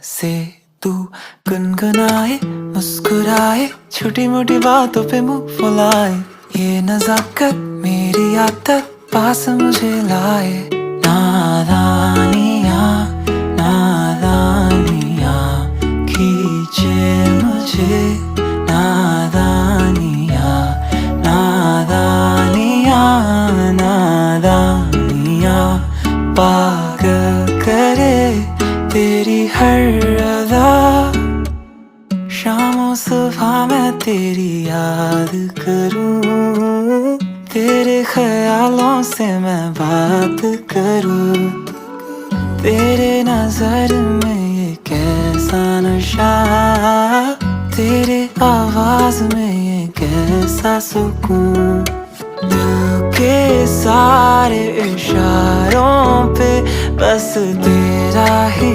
से तू गुनगुनाए, मुस्कुराए, छोटी मोटी बातों पे मुंह फुलाए। ये नजाकत मेरी आदत पास मुझे लाए। नादानियाँ नादानियाँ खींचे मुझे। नादानियाँ नादानियाँ नादानियाँ पागल करे तेरी हर अदा। शामों सुबह मैं तेरी याद करूं, तेरे ख्यालों से मैं बात करूं। तेरे नजर में ये कैसा नशा, तेरे आवाज में ये कैसा सुकून। दिल के सारे इशारों पे बस तेरा ही